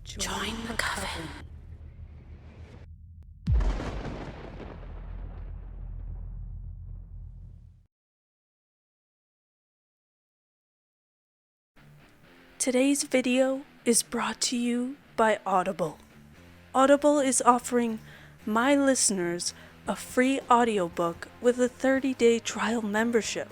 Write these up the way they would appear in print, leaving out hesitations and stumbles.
Join the Coven. Today's video is brought to you by Audible. Audible is offering my listeners a free audiobook with a 30-day trial membership.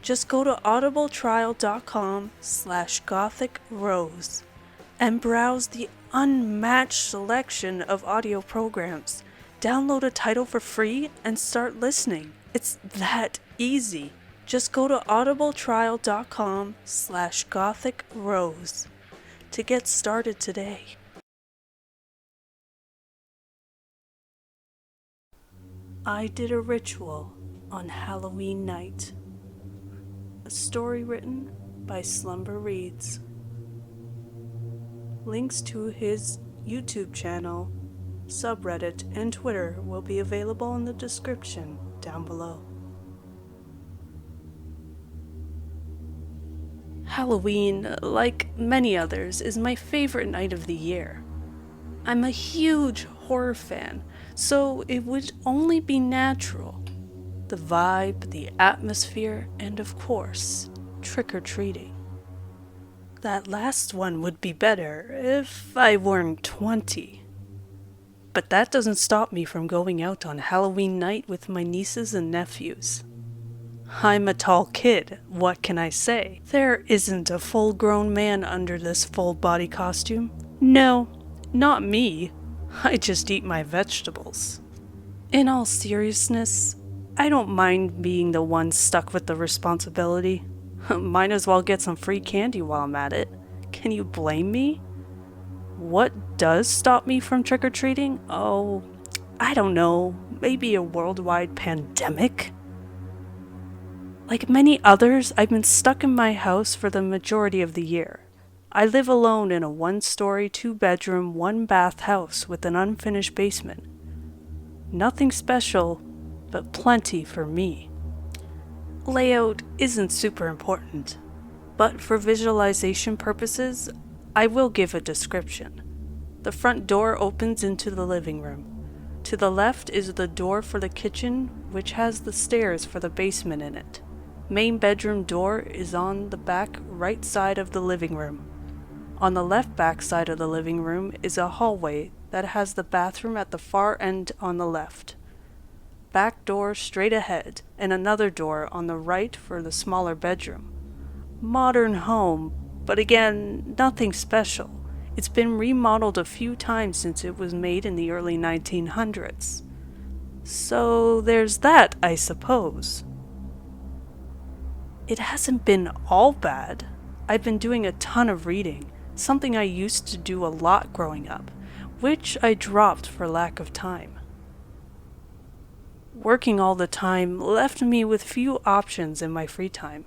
Just go to audibletrial.com/GothicRose and browse the unmatched selection of audio programs. Download a title for free and start listening. It's that easy. Just go to audibletrial.com/GothicRose to get started today. I did a ritual on Halloween night. A story written by SlumberReads. Links to his YouTube channel, subreddit, and Twitter will be available in the description down below. Halloween, like many others, is my favorite night of the year. I'm a huge horror fan, so it would only be natural. The vibe, the atmosphere, and of course, trick-or-treating. That last one would be better if I weren't 20. But that doesn't stop me from going out on Halloween night with my nieces and nephews. I'm a tall kid, what can I say? There isn't a full-grown man under this full-body costume. No, not me. I just eat my vegetables. In all seriousness, I don't mind being the one stuck with the responsibility. Might as well get some free candy while I'm at it. Can you blame me? What does stop me from trick-or-treating? Oh, I don't know. Maybe a worldwide pandemic? Like many others, I've been stuck in my house for the majority of the year. I live alone in a 1-story, 2-bedroom, 1-bath house with an unfinished basement. Nothing special, but plenty for me. Layout isn't super important, but for visualization purposes, I will give a description. The front door opens into the living room. To the left is the door for the kitchen, which has the stairs for the basement in it. Main bedroom door is on the back right side of the living room. On the left back side of the living room is a hallway that has the bathroom at the far end on the left. Back door straight ahead, and another door on the right for the smaller bedroom. Modern home, but again, nothing special. It's been remodeled a few times since it was made in the early 1900s. So there's that, I suppose. It hasn't been all bad. I've been doing a ton of reading, something I used to do a lot growing up, which I dropped for lack of time. Working all the time left me with few options in my free time.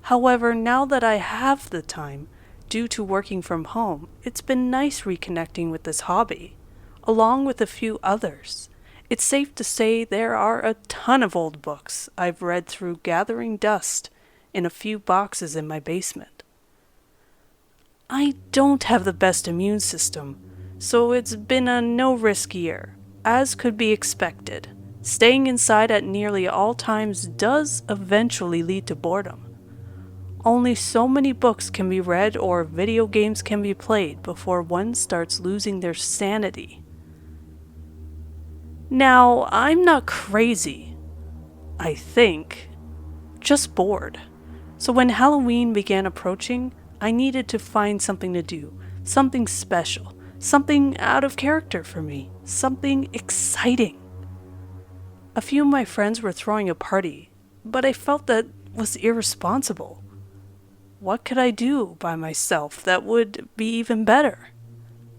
However, now that I have the time, due to working from home, it's been nice reconnecting with this hobby, along with a few others. It's safe to say there are a ton of old books I've read through gathering dust in a few boxes in my basement. I don't have the best immune system, so it's been a no-risk year, as could be expected. Staying inside at nearly all times does eventually lead to boredom. Only so many books can be read or video games can be played before one starts losing their sanity. Now, I'm not crazy. I think. Just bored. So when Halloween began approaching, I needed to find something to do, something special, something out of character for me, something exciting. A few of my friends were throwing a party, but I felt that was irresponsible. What could I do by myself that would be even better?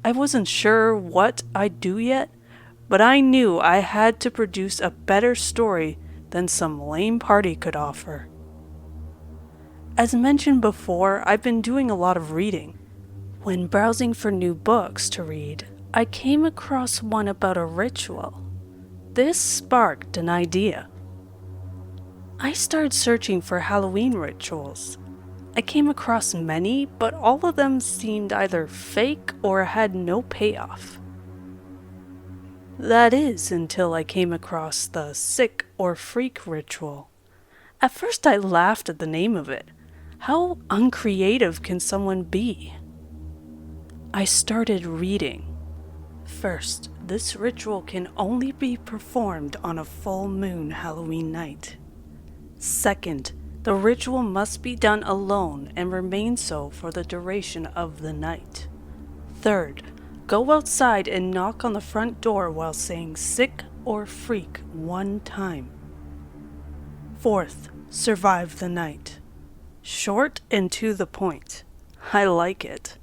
I wasn't sure what I'd do yet, but I knew I had to produce a better story than some lame party could offer. As mentioned before, I've been doing a lot of reading. When browsing for new books to read, I came across one about a ritual. This sparked an idea. I started searching for Halloween rituals. I came across many, but all of them seemed either fake or had no payoff. That is, until I came across the sick or freak ritual. At first I laughed at the name of it. How uncreative can someone be? I started reading. First, this ritual can only be performed on a full moon Halloween night. Second, the ritual must be done alone and remain so for the duration of the night. Third, go outside and knock on the front door while saying sick or freak 1 time. Fourth, survive the night. Short and to the point. I like it.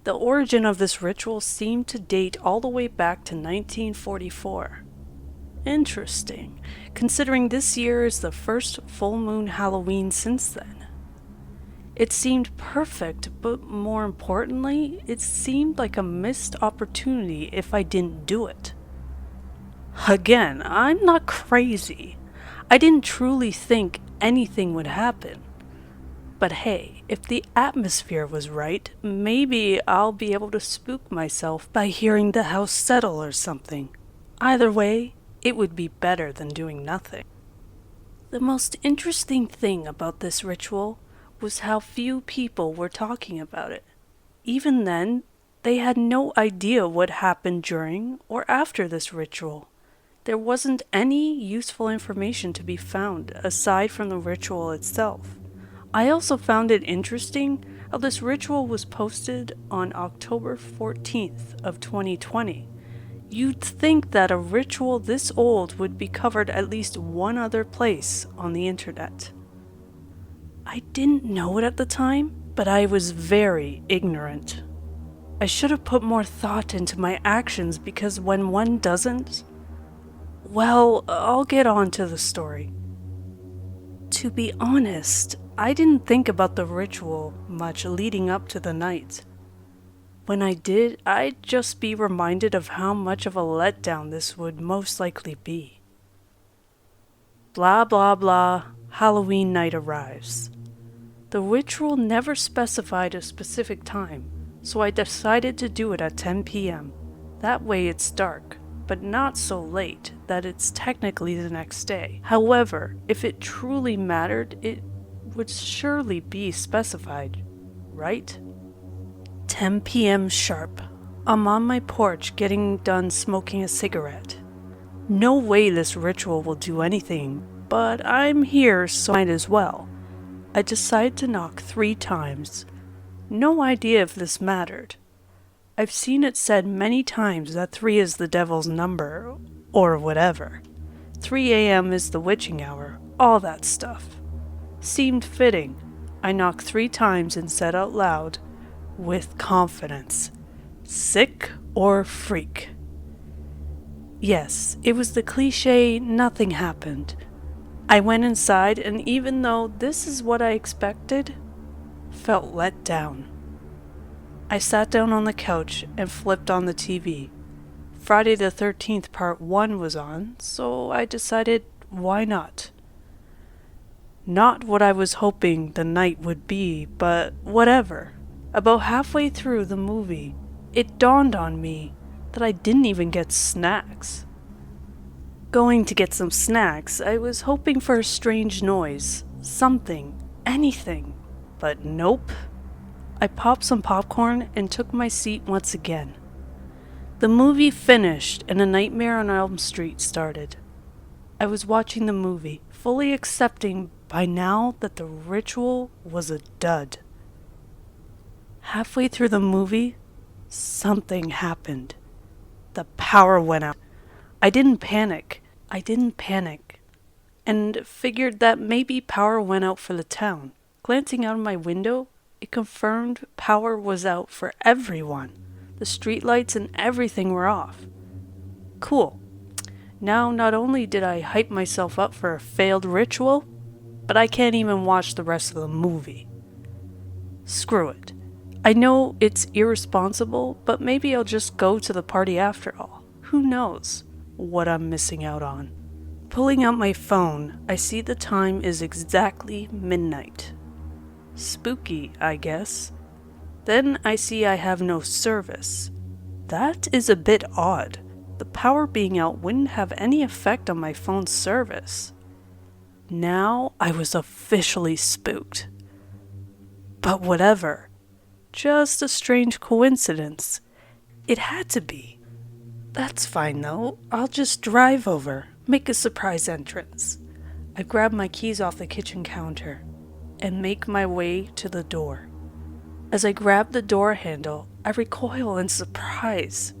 The origin of this ritual seemed to date all the way back to 1944. Interesting, considering this year is the first full moon Halloween since then. It seemed perfect, but more importantly, it seemed like a missed opportunity if I didn't do it. Again, I'm not crazy. I didn't truly think anything would happen. But hey, if the atmosphere was right, maybe I'll be able to spook myself by hearing the house settle or something. Either way, it would be better than doing nothing. The most interesting thing about this ritual was how few people were talking about it. Even then, they had no idea what happened during or after this ritual. There wasn't any useful information to be found aside from the ritual itself. I also found it interesting how this ritual was posted on October 14th of 2020. You'd think that a ritual this old would be covered at least one other place on the internet. I didn't know it at the time, but I was very ignorant. I should have put more thought into my actions because when one doesn't, well, I'll get on to the story. To be honest, I didn't think about the ritual much leading up to the night. When I did, I'd just be reminded of how much of a letdown this would most likely be. Blah blah blah, Halloween night arrives. The ritual never specified a specific time, so I decided to do it at 10 p.m. That way it's dark, but not so late that it's technically the next day. However, if it truly mattered, it would surely be specified, right? 10 p.m. sharp. I'm on my porch getting done smoking a cigarette. No way this ritual will do anything, but I'm here so might as well. I decide to knock 3 times. No idea if this mattered. I've seen it said many times that 3 is the devil's number, or whatever. 3 a.m. is the witching hour, all that stuff. Seemed fitting. I knocked 3 times and said out loud, with confidence, sick or freak. Yes, it was the cliche, nothing happened. I went inside, and even though this is what I expected, felt let down. I sat down on the couch and flipped on the TV. Friday the 13th Part 1 was on, so I decided, why not? Not what I was hoping the night would be, but whatever. About halfway through the movie, it dawned on me that I didn't even get snacks. Going to get some snacks, I was hoping for a strange noise, something, anything, but nope. I popped some popcorn and took my seat once again. The movie finished and A Nightmare on Elm Street started. I was watching the movie, fully accepting by now that the ritual was a dud. Halfway through the movie, something happened. The power went out. I didn't panic, and figured that maybe power went out for the town. Glancing out of my window, it confirmed power was out for everyone. The streetlights and everything were off. Cool. Now, not only did I hype myself up for a failed ritual, but I can't even watch the rest of the movie. Screw it. I know it's irresponsible, but maybe I'll just go to the party after all. Who knows what I'm missing out on? Pulling out my phone, I see the time is exactly midnight. Spooky, I guess. Then I see I have no service. That is a bit odd. The power being out wouldn't have any effect on my phone's service. Now I was officially spooked. But whatever. Just a strange coincidence. It had to be. That's fine though. I'll just drive over, make a surprise entrance. I grab my keys off the kitchen counter and make my way to the door. As I grab the door handle, I recoil in surprise.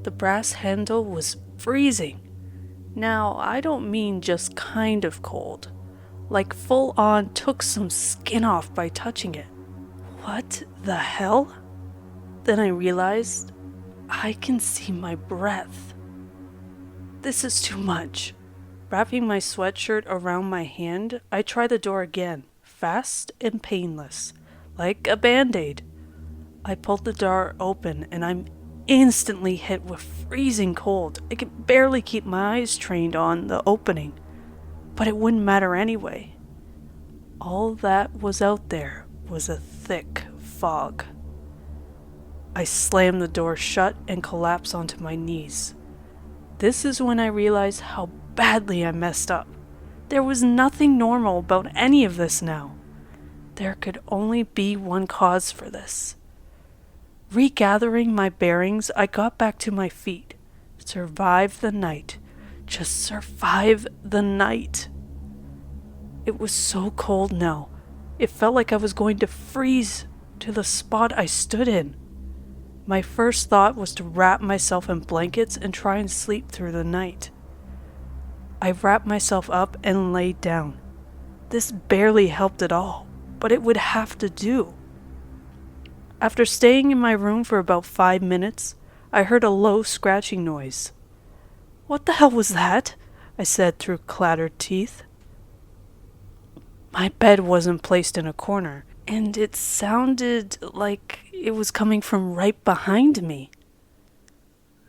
The brass handle was freezing. Now, I don't mean just kind of cold. Like full on took some skin off by touching it. What the hell? Then I realized I can see my breath. This is too much. Wrapping my sweatshirt around my hand, I try the door again, fast and painless, like a band-aid. I pulled the door open and I'm instantly hit with freezing cold. I could barely keep my eyes trained on the opening, but it wouldn't matter anyway. All that was out there was a thick fog. I slammed the door shut and collapsed onto my knees. This is when I realized how badly I messed up. There was nothing normal about any of this now. There could only be one cause for this. Regathering my bearings, I got back to my feet. Survive the night. Just survive the night. It was so cold now. It felt like I was going to freeze to the spot I stood in. My first thought was to wrap myself in blankets and try and sleep through the night. I wrapped myself up and laid down. This barely helped at all, but it would have to do. After staying in my room for about 5 minutes, I heard a low scratching noise. "What the hell was that?" I said through clattered teeth. My bed wasn't placed in a corner, and it sounded like it was coming from right behind me.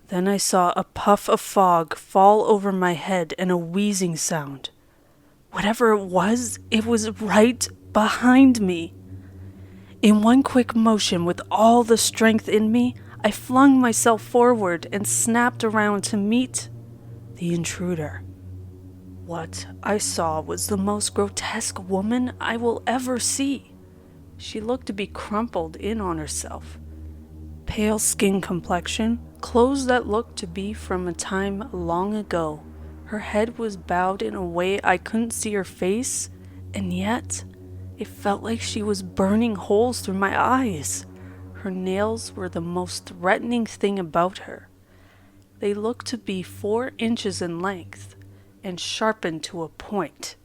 Then I saw a puff of fog fall over my head and a wheezing sound. Whatever it was right behind me. In one quick motion, with all the strength in me, I flung myself forward and snapped around to meet the intruder. What I saw was the most grotesque woman I will ever see. She looked to be crumpled in on herself. Pale skin complexion, clothes that looked to be from a time long ago. Her head was bowed in a way I couldn't see her face, and yet it felt like she was burning holes through my eyes. Her nails were the most threatening thing about her. They looked to be 4 inches in length and sharpened to a point.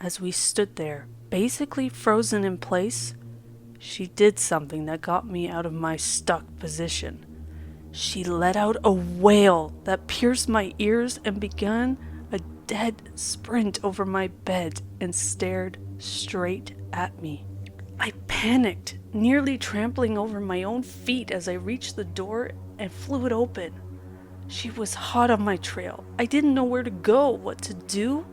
As we stood there, basically frozen in place, she did something that got me out of my stuck position. She let out a wail that pierced my ears and began a dead sprint over my bed and stared straight at me. I panicked, nearly trampling over my own feet as I reached the door and flew it open. She was hot on my trail. I didn't know where to go, what to do.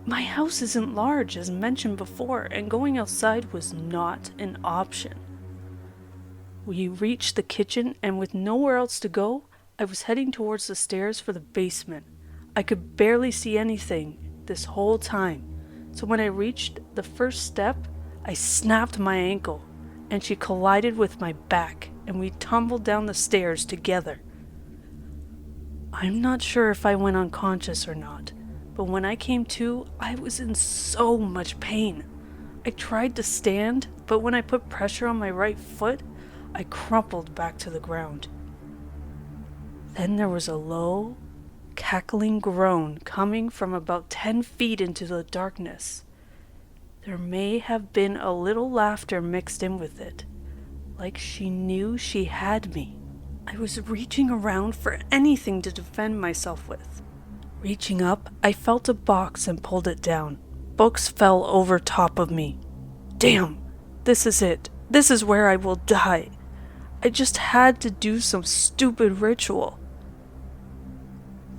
My house isn't large, as mentioned before, and going outside was not an option. We reached the kitchen, and with nowhere else to go, I was heading towards the stairs for the basement. I could barely see anything this whole time, so when I reached the first step, I snapped my ankle, and she collided with my back, and we tumbled down the stairs together. I'm not sure if I went unconscious or not, but when I came to, I was in so much pain. I tried to stand, but when I put pressure on my right foot, I crumpled back to the ground. Then there was a low, cackling groan coming from about 10 feet into the darkness. There may have been a little laughter mixed in with it, like she knew she had me. I was reaching around for anything to defend myself with. Reaching up, I felt a box and pulled it down. Books fell over top of me. Damn, this is it. This is where I will die. I just had to do some stupid ritual.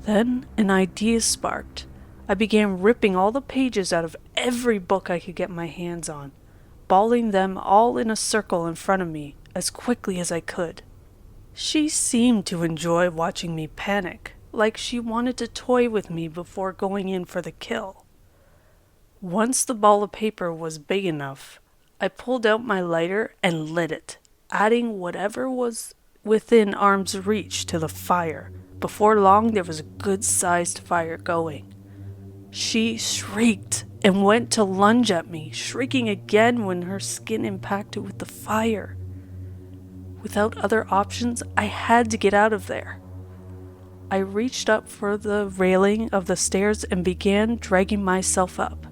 Then an idea sparked. I began ripping all the pages out of every book I could get my hands on. balling them all in a circle in front of me as quickly as I could. She seemed to enjoy watching me panic, like she wanted to toy with me before going in for the kill. Once the ball of paper was big enough, I pulled out my lighter and lit it, adding whatever was within arm's reach to the fire. Before long, there was a good-sized fire going. She shrieked and went to lunge at me, shrieking again when her skin impacted with the fire. Without other options, I had to get out of there. I reached up for the railing of the stairs and began dragging myself up.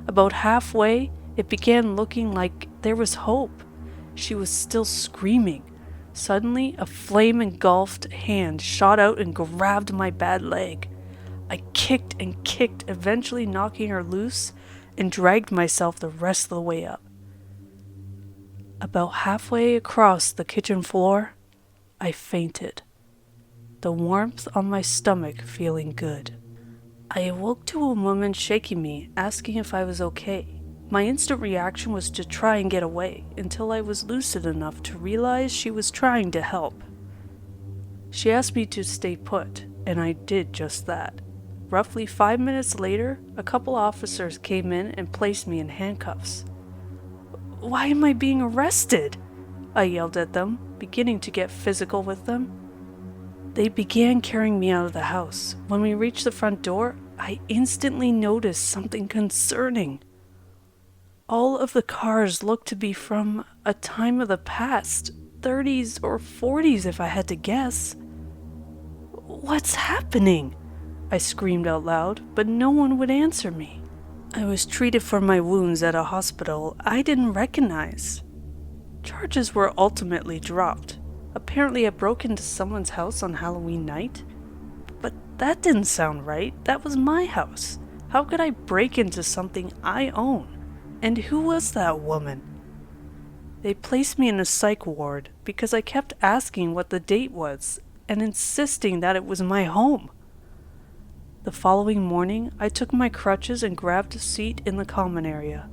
About halfway, it began looking like there was hope. She was still screaming. Suddenly, a flame-engulfed hand shot out and grabbed my bad leg. I kicked and kicked, eventually knocking her loose, and dragged myself the rest of the way up. About halfway across the kitchen floor, I fainted, the warmth on my stomach feeling good. I awoke to a woman shaking me, asking if I was okay. My instant reaction was to try and get away, until I was lucid enough to realize she was trying to help. She asked me to stay put, and I did just that. Roughly 5 minutes later, a couple officers came in and placed me in handcuffs. "Why am I being arrested?" I yelled at them, beginning to get physical with them. They began carrying me out of the house. When we reached the front door, I instantly noticed something concerning. All of the cars looked to be from a time of the past, 30s or 40s if I had to guess. "What's happening?" I screamed out loud, but no one would answer me. I was treated for my wounds at a hospital I didn't recognize. Charges were ultimately dropped. Apparently I broke into someone's house on Halloween night. But that didn't sound right. That was my house. How could I break into something I own? And who was that woman? They placed me in a psych ward because I kept asking what the date was and insisting that it was my home. The following morning, I took my crutches and grabbed a seat in the common area.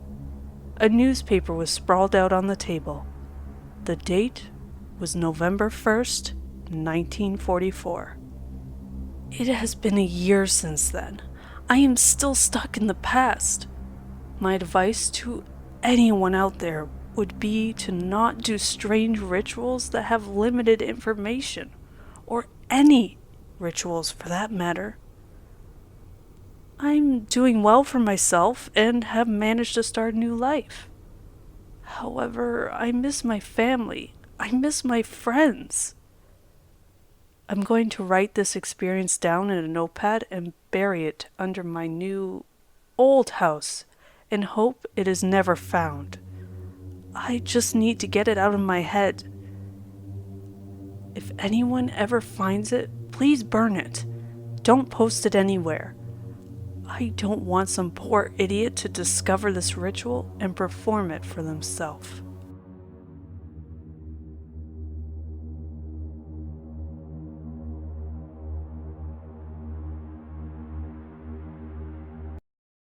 A newspaper was sprawled out on the table. The date was November 1st, 1944. It has been a year since then. I am still stuck in the past. My advice to anyone out there would be to not do strange rituals that have limited information, or any rituals for that matter. I'm doing well for myself and have managed to start a new life. However, I miss my family. I miss my friends. I'm going to write this experience down in a notepad and bury it under my new old house and hope it is never found. I just need to get it out of my head. If anyone ever finds it, please burn it. Don't post it anywhere. I don't want some poor idiot to discover this ritual and perform it for themselves.